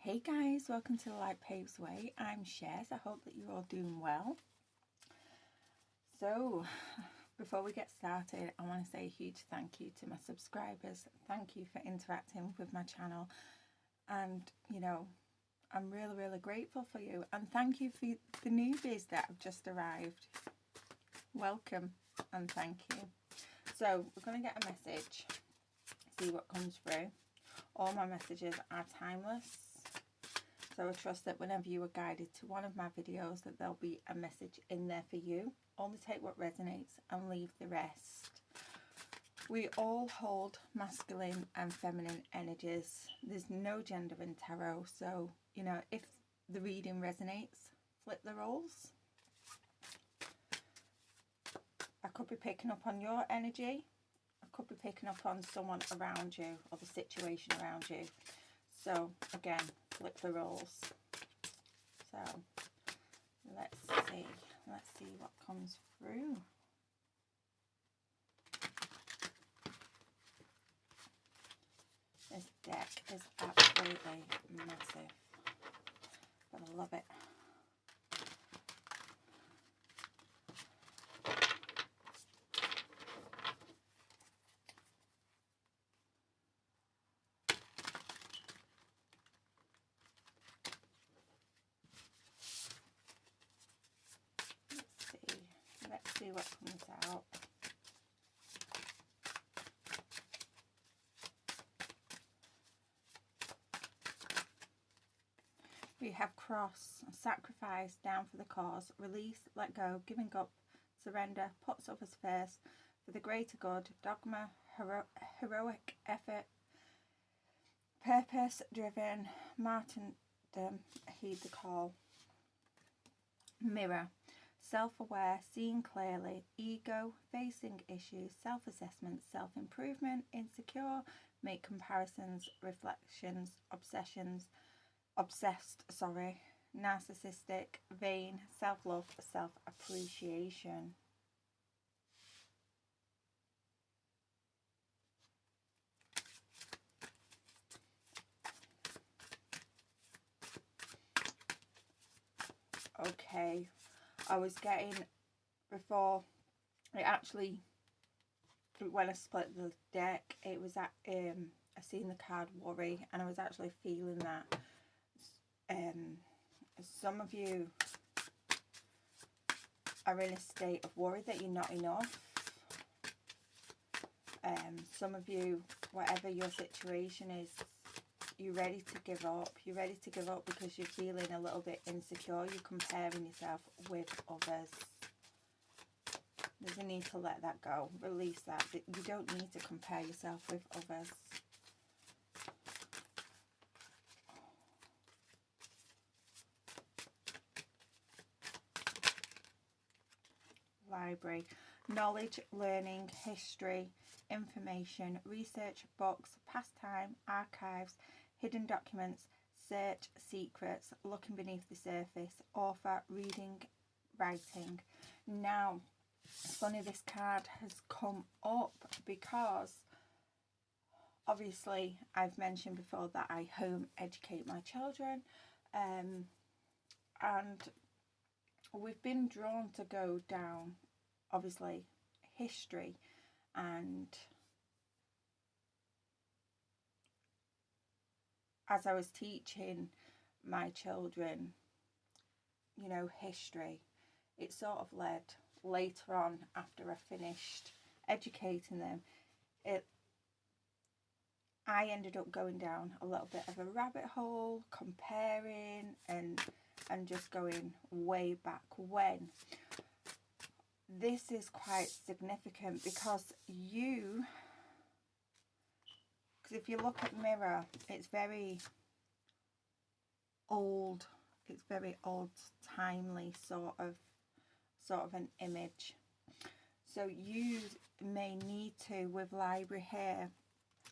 Hey guys, welcome to The Light Paves Way. I'm Shez. I hope that you're all doing well. So, before we get started, I want to say a huge thank you to my subscribers. Thank you for interacting with my channel. And, I'm really grateful for you. And thank you for the newbies that have just arrived. Welcome and thank you. So, we're going to get a message, see what comes through. All my messages are timeless. So I trust that whenever you are guided to one of my videos that there'll be a message in there for you. Only take what resonates and leave the rest. We all hold masculine and feminine energies. There's no gender in tarot. So, if the reading resonates, flip the roles. I could be picking up on your energy. I could be picking up on someone around you or the situation around you. So, again, flip the roles. So, let's see what comes through. This deck is absolutely massive, but I love it. Let's see what comes out. We have cross, sacrifice, down for the cause, release, let go, giving up, surrender, puts others first, for the greater good, dogma, heroic effort, purpose driven, martyrdom, heed the call. Mirror, self-aware, seeing clearly, ego, facing issues, self-assessment, self-improvement, insecure, make comparisons, reflections, obsessed, narcissistic, vain, self-love, self-appreciation. Okay, I was getting, before it actually, when I split the deck, it was at, I seen the card worry, and I was actually feeling that some of you are in a state of worry that you're not enough. Some of you, whatever your situation is, you're ready to give up. You're ready to give up because you're feeling a little bit insecure. You're comparing yourself with others. There's a need to let that go. Release that. You don't need to compare yourself with others. Library. Knowledge, learning, history, information, research, books, pastime, archives, hidden documents, search, secrets, looking beneath the surface, author, reading, writing. Now, it's funny this card has come up because obviously I've mentioned before that I home educate my children, and we've been drawn to go down obviously history, and as I was teaching my children history, it sort of led later on, after I finished educating them, I ended up going down a little bit of a rabbit hole, comparing and just going way back when. This is quite significant because if you look at Mirror, it's very old. It's very old, timely sort of an image. So you may need to, with library here,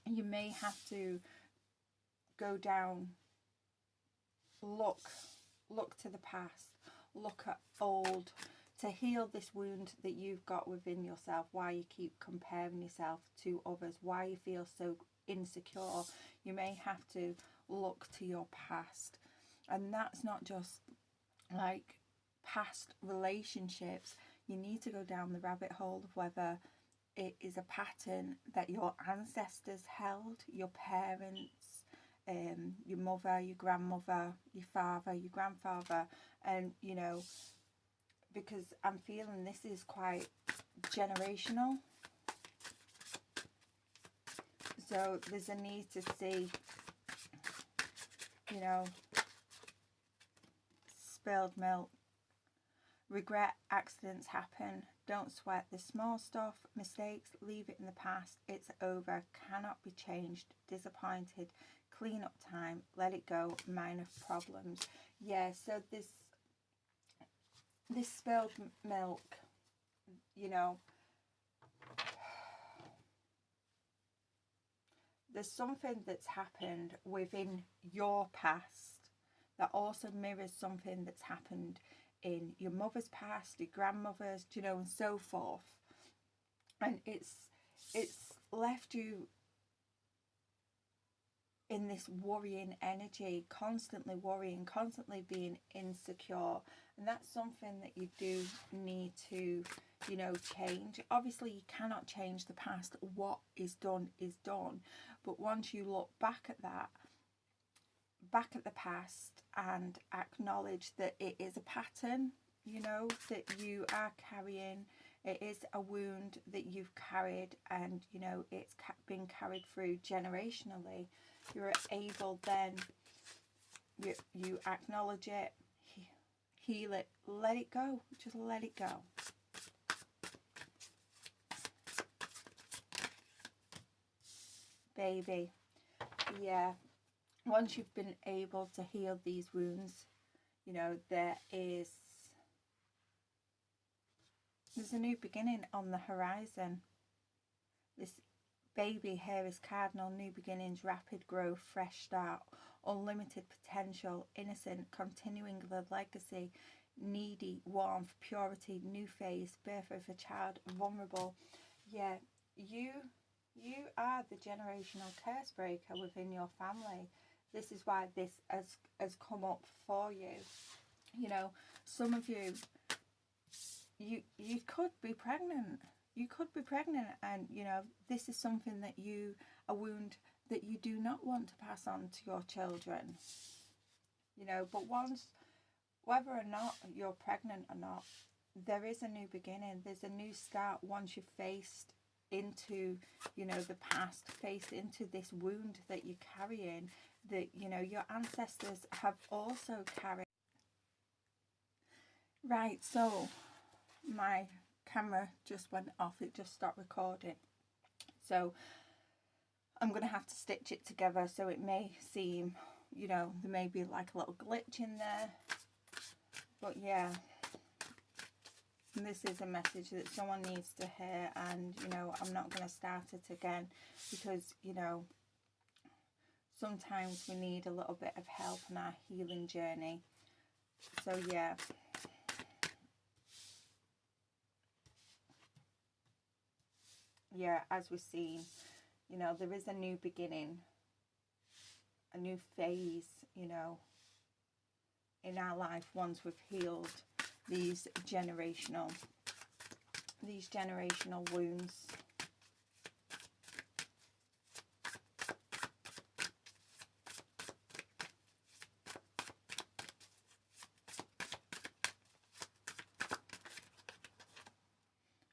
you may have to go down, look to the past, look at old, to heal this wound that you've got within yourself, why you keep comparing yourself to others, why you feel so insecure. You may have to look to your past. And that's not just like past relationships. You need to go down the rabbit hole of whether it is a pattern that your ancestors held, your parents, your mother, your grandmother, your father, your grandfather. And you know, because I'm feeling this is quite generational, so there's a need to see, you know, spilled milk. Regret, accidents happen. Don't sweat the small stuff. Mistakes, leave it in the past. It's over. Cannot be changed. Disappointed. Clean up time. Let it go. Minor problems. Yeah, so this spilled milk, you know, there's something that's happened within your past that also mirrors something that's happened in your mother's past, your grandmother's, you know, and so forth. And it's left you in this worrying energy, constantly worrying, constantly being insecure. And that's something that you do need to, you know, change. Obviously, you cannot change the past. What is done is done. But once you look back at that, back at the past, and acknowledge that it is a pattern, you know, that you are carrying, it is a wound that you've carried, and you know, it's been carried through generationally, you're able then, you acknowledge it, heal it, let it go, just let it go. Baby, yeah, once you've been able to heal these wounds, you know, there's a new beginning on the horizon. This baby here is cardinal, new beginnings, rapid growth, fresh start, unlimited potential, innocent, continuing the legacy, needy, warmth, purity, new phase, birth of a child, vulnerable. Yeah, you are the generational curse breaker within your family. This is why this has come up for you. You know, some of you could be pregnant. You could be pregnant, and you know, this is something that a wound that you do not want to pass on to your children. You know, but once, whether or not you're pregnant or not, there is a new beginning. There's a new start once you've faced into, you know, the past, faced into this wound that you're carrying, that, you know, your ancestors have also carried. Right, so my camera just went off, it just stopped recording, so I'm going to have to stitch it together, so it may seem, you know, there may be like a little glitch in there, but yeah, this is a message that someone needs to hear. And you know, I'm not going to start it again, because you know, sometimes we need a little bit of help in our healing journey. So yeah, as we've seen, you know, there is a new beginning, a new phase, you know, in our life once we've healed these generational wounds.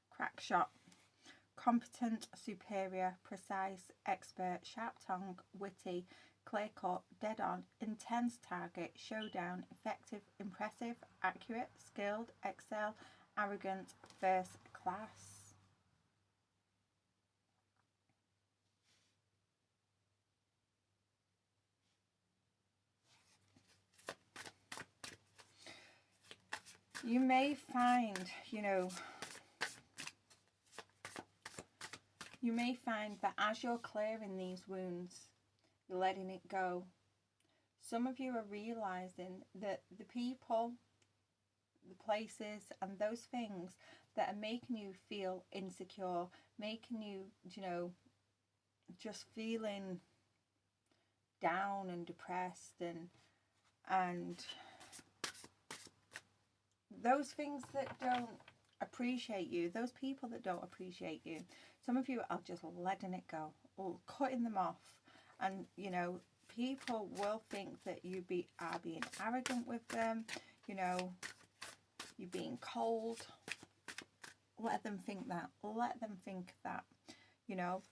Crack shot. Competent, superior, precise, expert, sharp-tongued, witty, clear-cut, dead-on, intense target, showdown, effective, impressive, accurate, skilled, excel, arrogant, first class. You may find, you know, you may find that as you're clearing these wounds, you're letting it go. Some of you are realizing that the people, the places, and those things that are making you feel insecure, making you, you know, just feeling down and depressed, and those things that don't appreciate you, those people that don't appreciate you, some of you are just letting it go, or cutting them off. And you know, people will think that you are being arrogant with them, you know, you're being cold. Let them think that. Let them think that. You know,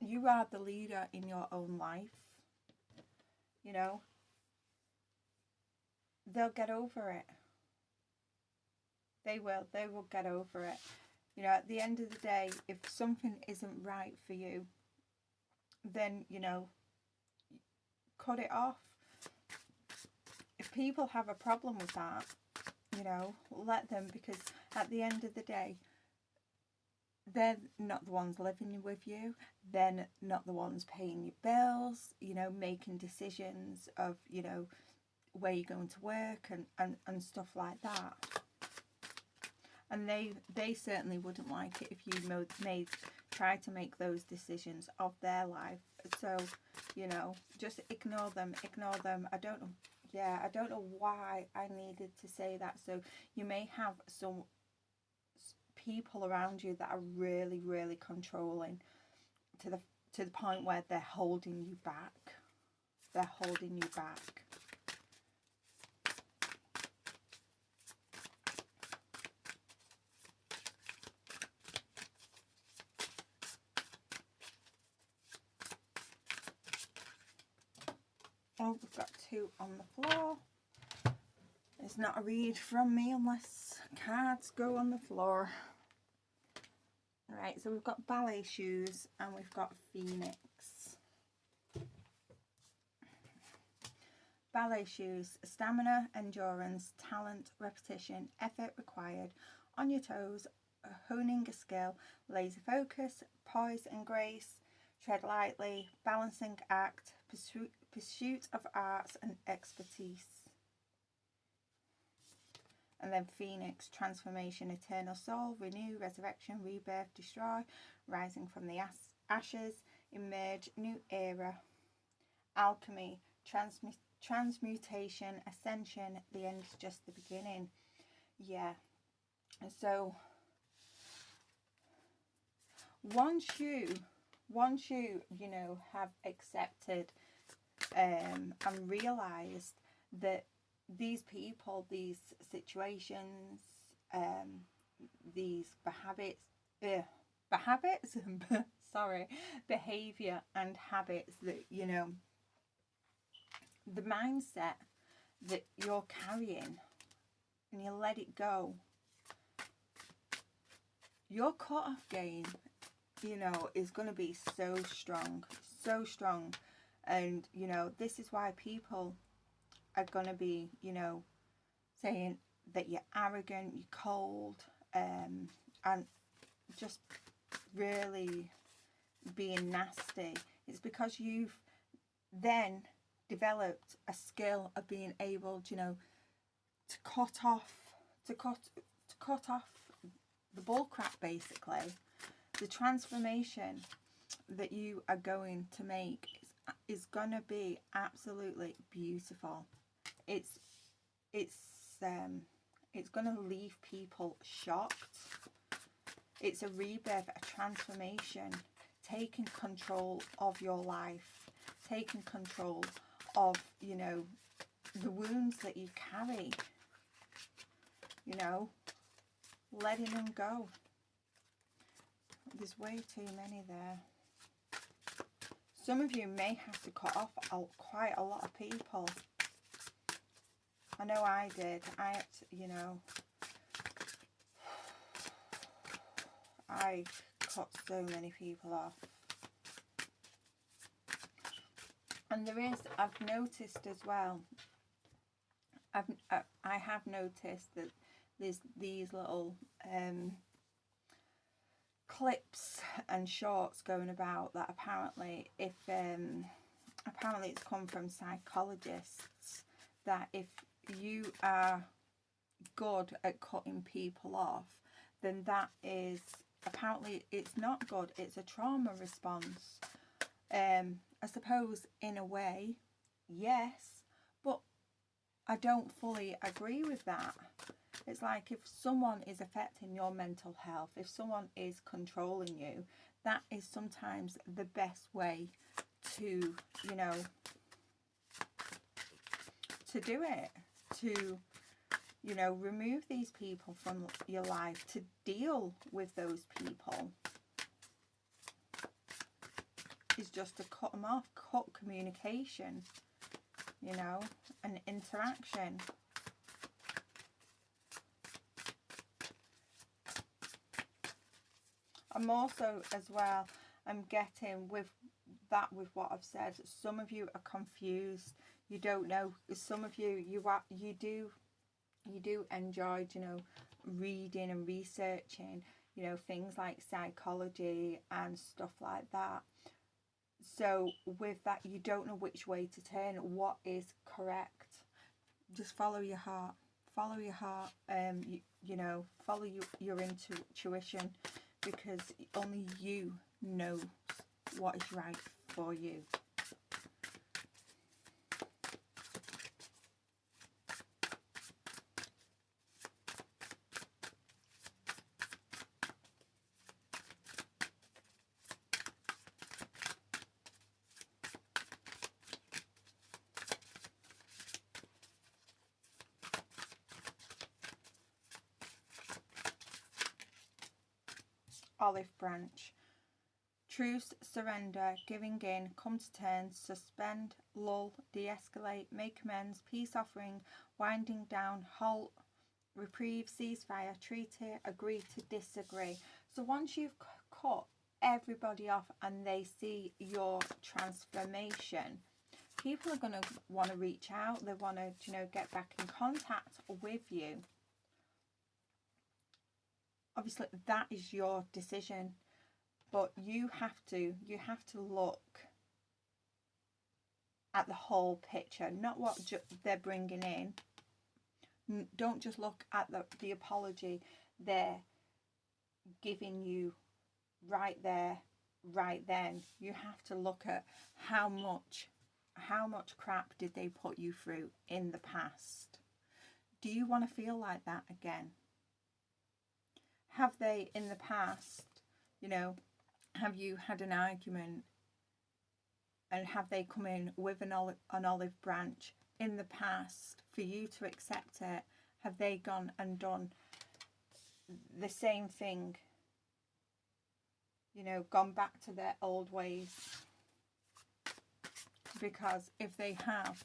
you are the leader in your own life. You know, they'll get over it. They will get over it. You know, at the end of the day, if something isn't right for you, then, you know, cut it off. If people have a problem with that, you know, let them, because at the end of the day, they're not the ones living with you. They're not the ones paying your bills, you know, making decisions of, you know, where you're going to work and stuff like that. And they certainly wouldn't like it if you try to make those decisions of their life. So, you know, just ignore them. I don't know why I needed to say that. So you may have some people around you that are really, really controlling to the point where they're holding you back. They're holding you back. Oh, we've got 2 on the floor. It's not a read from me unless cards go on the floor. Right, so we've got ballet shoes and we've got Phoenix. Ballet shoes: stamina, endurance, talent, repetition, effort required, on your toes, honing a skill, laser focus, poise and grace, tread lightly, balancing act, pursuit of arts and expertise. And then Phoenix: transformation, eternal soul, renew, resurrection, rebirth, destroy, rising from the ashes, emerge, new era. Alchemy: transmutation, ascension, the end is just the beginning. Yeah. So once you you know, have accepted and realized that these people, these situations, these behavior and habits that, you know, the mindset that you're carrying, and you let it go, your cut-off game, you know, is going to be so strong. And, you know, this is why people are going to be, you know, saying that you're arrogant, you're cold, and just really being nasty. It's because you've then developed a skill of being able to, you know, to cut off the bullcrap, basically. The transformation that you are going to make is going to be absolutely beautiful. It's going to leave people shocked. It's a rebirth, a transformation, taking control of your life, taking control of, you know, the wounds that you carry, you know, letting them go. There's way too many there. Some of you may have to cut off quite a lot of people. I know I did. I had to, you know, I cut so many people off. And there is, I've noticed as well, I have noticed that there's these little clips and shorts going about that apparently, if apparently it's come from psychologists, that if you are good at cutting people off, then that is apparently it's not good. It's a trauma response. I suppose in a way, yes, but I don't fully agree with that. It's like if someone is affecting your mental health, if someone is controlling you, that is sometimes the best way to, you know, to do it, to, you know, remove these people from your life, to deal with those people, is just to cut them off, cut communication, you know, and interaction. I'm also, as well, I'm getting with that, with what I've said, some of you are confused. You don't know. Some of you, you do enjoy, you know, reading and researching, you know, things like psychology and stuff like that. So with that, you don't know which way to turn, what is correct. Just follow your heart. Follow your heart. You know, follow your intuition, because only you know what is right for you. Olive branch. Truce, surrender, giving in, come to terms, suspend, lull, de-escalate, make amends, peace offering, winding down, halt, reprieve, ceasefire, treaty, agree to disagree. So once you've cut everybody off and they see your transformation, people are going to want to reach out. They want to, you know, get back in contact with you. Obviously, that is your decision, but you have to look at the whole picture, not what they're bringing in. Don't just look at the apology they're giving you right there, right then. You have to look at how much crap did they put you through in the past. Do you want to feel like that again? Have they in the past, you know, have you had an argument and have they come in with an olive branch in the past for you to accept it? Have they gone and done the same thing, you know, gone back to their old ways? Because if they have,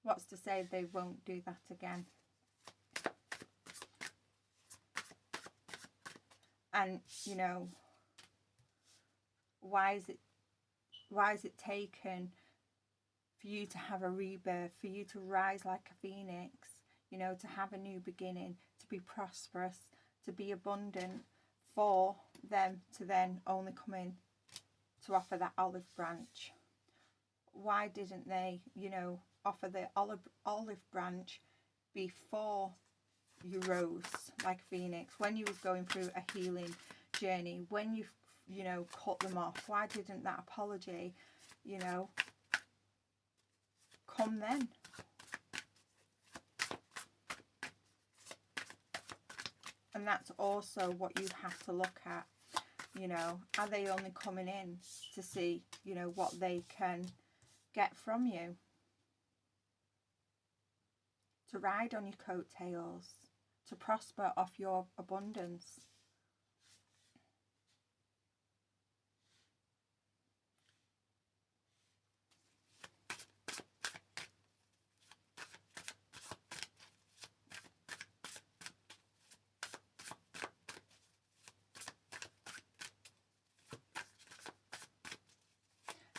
what's to say they won't do that again? And, you know, why is it taken for you to have a rebirth, for you to rise like a phoenix, you know, to have a new beginning, to be prosperous, to be abundant, for them to then only come in to offer that olive branch? Why didn't they, you know, offer the olive branch before you rose like a phoenix, when you was going through a healing journey, when you know, cut them off? Why didn't that apology, you know, come then? And that's also what you have to look at, you know. Are they only coming in to see, you know, what they can get from you, to ride on your coattails, to prosper off your abundance?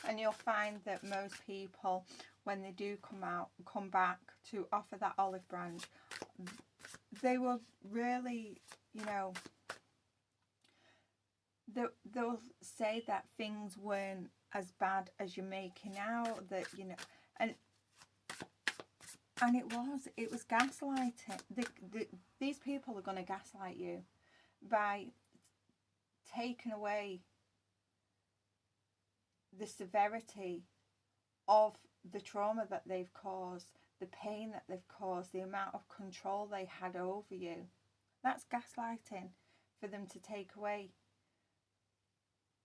And you'll find that most people, when they do come back to offer that olive branch, they will really, you know, they'll say that things weren't as bad as you're making out, that, you know, and it was gaslighting. These people are going to gaslight you, by taking away the severity of the trauma that they've caused, the pain that they've caused, the amount of control they had over you. That's gaslighting, for them to take away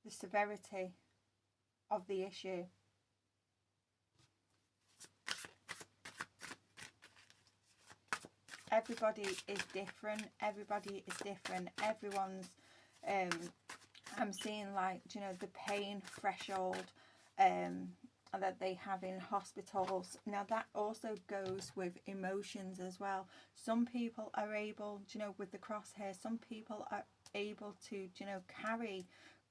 the severity of the issue. Everybody is different. Everybody is different. Everyone's, I'm seeing, like, you know, the pain threshold that they have in hospitals. Now that also goes with emotions as well. Some people are able, you know, with the crosshair, some people are able to, you know, carry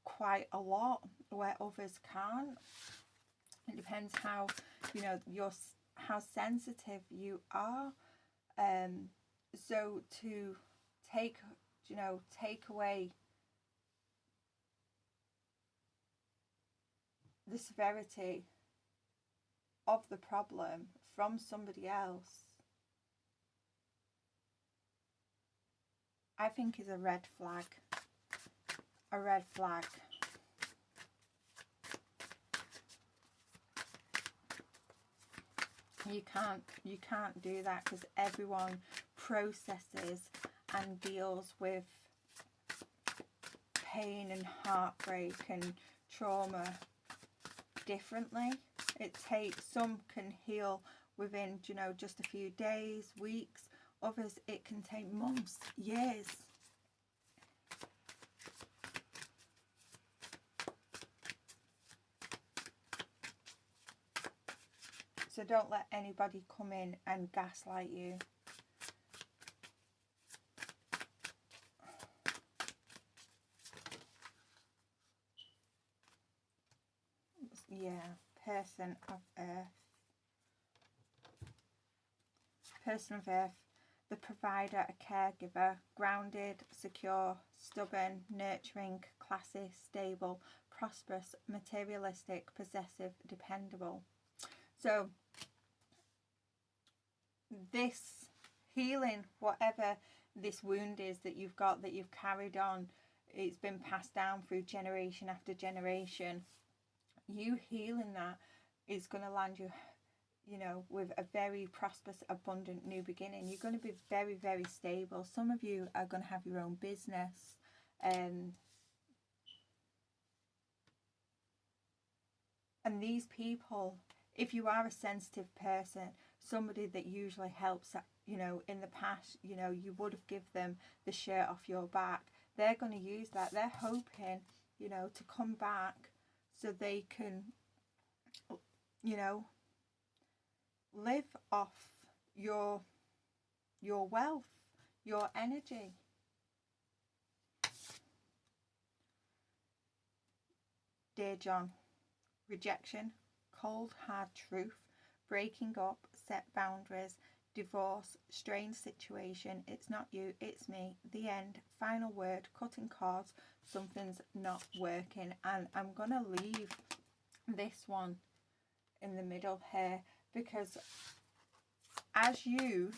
quite a lot where others can't. It depends how, you know, how sensitive you are. So to take away the severity of the problem from somebody else, I think is a red flag. A red flag. You can't do that, because everyone processes and deals with pain and heartbreak and trauma differently. Some can heal within, you know, just a few days, weeks. Others, it can take months, years. So don't let anybody come in and gaslight you. Yeah, person of earth. Person of earth, the provider, a caregiver, grounded, secure, stubborn, nurturing, classy, stable, prosperous, materialistic, possessive, dependable. So this healing, whatever this wound is that you've got, that you've carried on, it's been passed down through generation after generation. You healing that is going to land you, you know, with a very prosperous, abundant new beginning. You're going to be very, very stable. Some of you are going to have your own business. And these people, if you are a sensitive person, somebody that usually helps, you know, in the past, you know, you would have given them the shirt off your back. They're going to use that. They're hoping, you know, to come back so they can, you know, live off your wealth, your energy. Dear John, rejection, cold hard truth, breaking up, set boundaries, divorce, strange situation, it's not you, it's me, the end, final word, cutting cords, something's not working. And I'm gonna leave this one in the middle here, because as you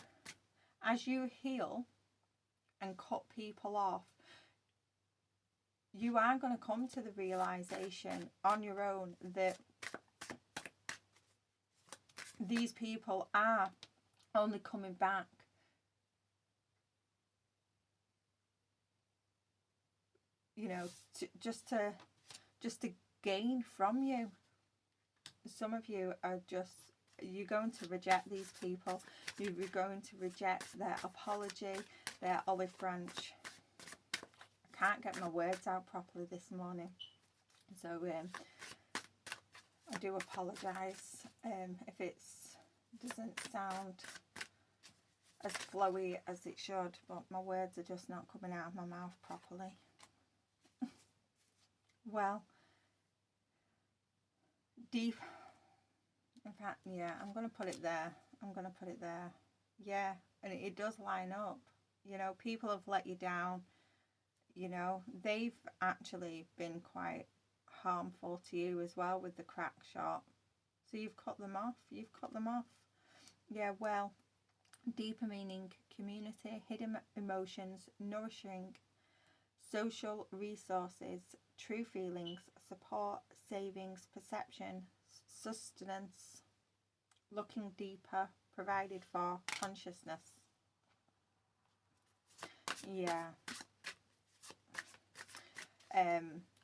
heal and cut people off, you are going to come to the realization on your own that these people are only coming back you know, just to gain from you. Some of you are just, you're going to reject these people. You're going to reject their apology, their olive branch. I can't get my words out properly this morning, so I do apologise if it doesn't sound as flowy as it should, but my words are just not coming out of my mouth properly. Well, deep, in fact, yeah, I'm going to put it there. I'm going to put it there. Yeah, and it does line up. You know, people have let you down. You know, they've actually been quite harmful to you as well with the crack shot. So you've cut them off. You've cut them off. Yeah, well, deeper meaning, community, hidden emotions, nourishing, social resources, true feelings, support, savings, perception, sustenance, looking deeper, provided for, consciousness. Yeah.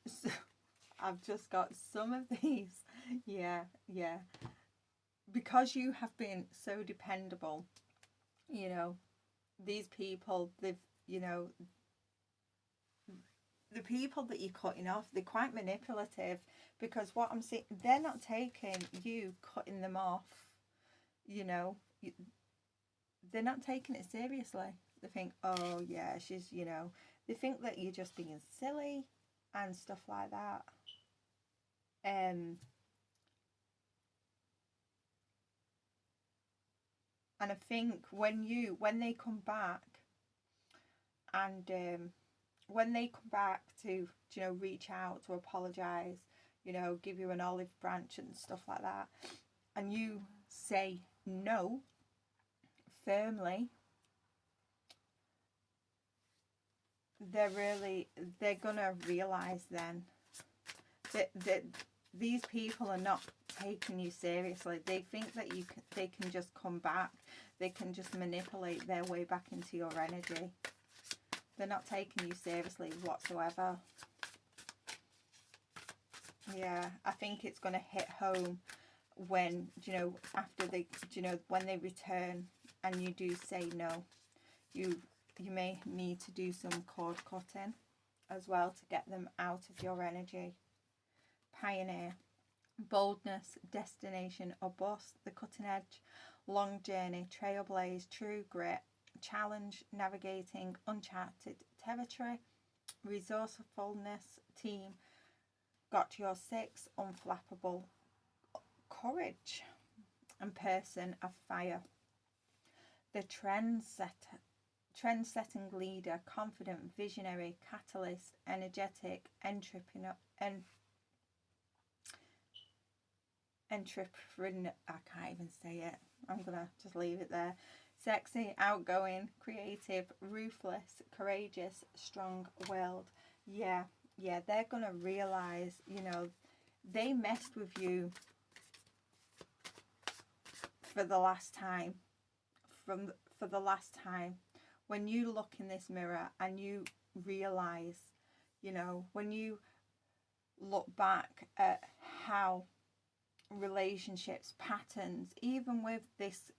So I've just got some of these. Yeah. Because you have been so dependable, you know, these people, they've, you know, the people that you're cutting off, they're quite manipulative, because what I'm seeing, they're not taking you cutting them off, you know, they're not taking it seriously. They think, oh yeah, she's, you know, they think that you're just being silly and stuff like that. And I think when they come back, and when they come back to, you know, reach out to apologise, you know, give you an olive branch and stuff like that, and you say no firmly, they're gonna realise then that these people are not taking you seriously. They think that they can just come back, they can just manipulate their way back into your energy. They're not taking you seriously whatsoever. Yeah, I think it's going to hit home when, you know, after they, you know, when they return and you do say no. You may need to do some cord cutting as well to get them out of your energy. Pioneer, boldness, destination or bust, the cutting edge, long journey, trailblaze, true grit, challenge, navigating uncharted territory, resourcefulness, team, got your 6, unflappable, courage, and person of fire. The trend-setting leader, confident, visionary, catalyst, energetic, entrepreneur, I can't even say it. I'm gonna just leave it there. Sexy, outgoing, creative, ruthless, courageous, strong-willed. Yeah, they're gonna realize, you know, they messed with you for the last time. For the last time, when you look in this mirror and you realize, you know, when you look back at how relationships, patterns, even with this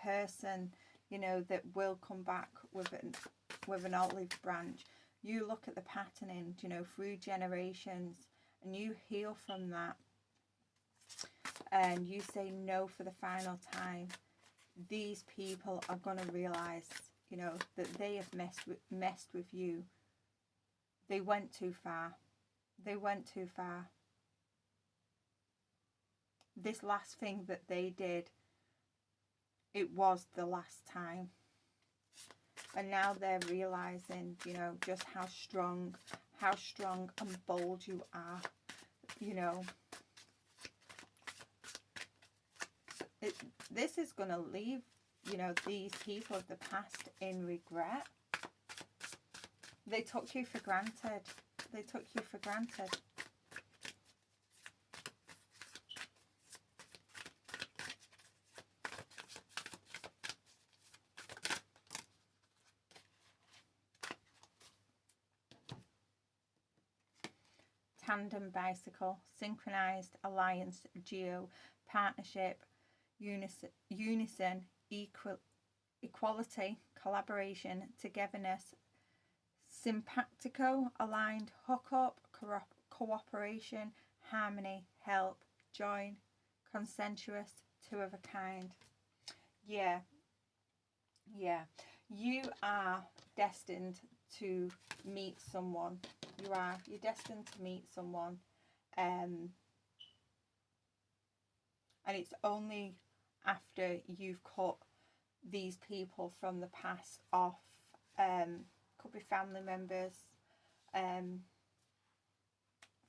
person, you know, that will come back with an olive branch, you look at the patterning, you know, through generations, and you heal from that, and you say no for the final time. These people are going to realize, you know, that they have messed with you. They went too far. They went too far. This last thing that they did, it was the last time. And now they're realizing, you know, just how strong and bold you are, you know. This is going to leave, you know, these people of the past in regret. They took you for granted. They took you for granted. Tandem, bicycle, synchronized, alliance, duo, partnership, unison, equality, collaboration, togetherness, simpatico, aligned, hookup, cooperation, harmony, help, join, consensuous, two of a kind. Yeah, you are destined to meet someone. You're destined to meet someone, and it's only after you've cut these people from the past off. Could be family members,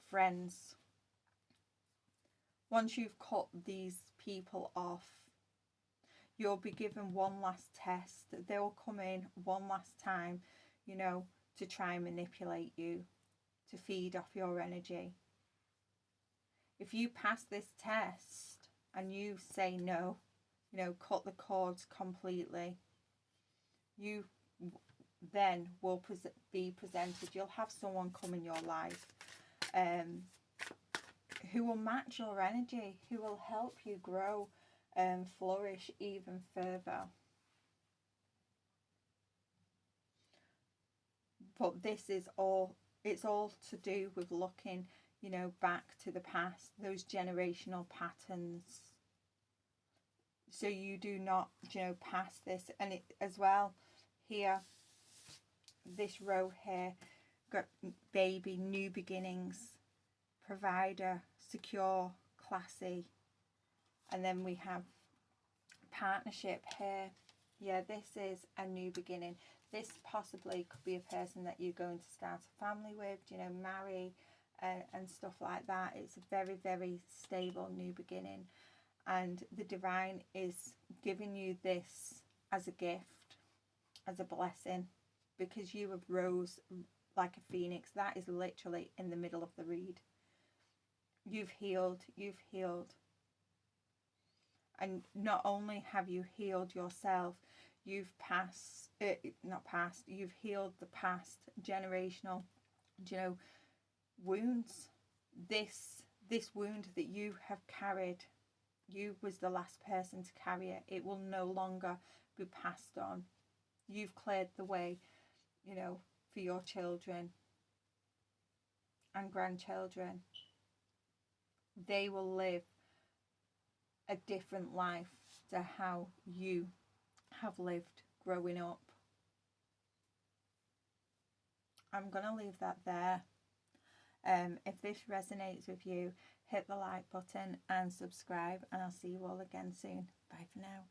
friends. Once you've cut these people off, you'll be given one last test. They'll come in one last time, you know, to try and manipulate you, to feed off your energy. If you pass this test and you say no, you know, cut the cords completely, you then will be presented, you'll have someone come in your life who will match your energy, who will help you grow and flourish even further. But this is all, it's all to do with looking, you know, back to the past, those generational patterns, so you do not, you know, pass this. And it as well here, this row here, got baby, new beginnings, provider, secure, classy. And then we have partnership here. Yeah, this is a new beginning. This possibly could be a person that you're going to start a family with, you know, marry and stuff like that. It's a very, very stable new beginning. And the divine is giving you this as a gift, as a blessing, because you have rose like a phoenix. That is literally in the middle of the read. You've healed, you've healed. And not only have you healed yourself, you've you've healed the past generational, you know, wounds. This wound that you have carried, you was the last person to carry it. It will no longer be passed on. You've cleared the way, you know, for your children and grandchildren. They will live a different life to how you have lived growing up. I'm going to leave that there. If this resonates with you, hit the like button and subscribe, and I'll see you all again soon. Bye for now.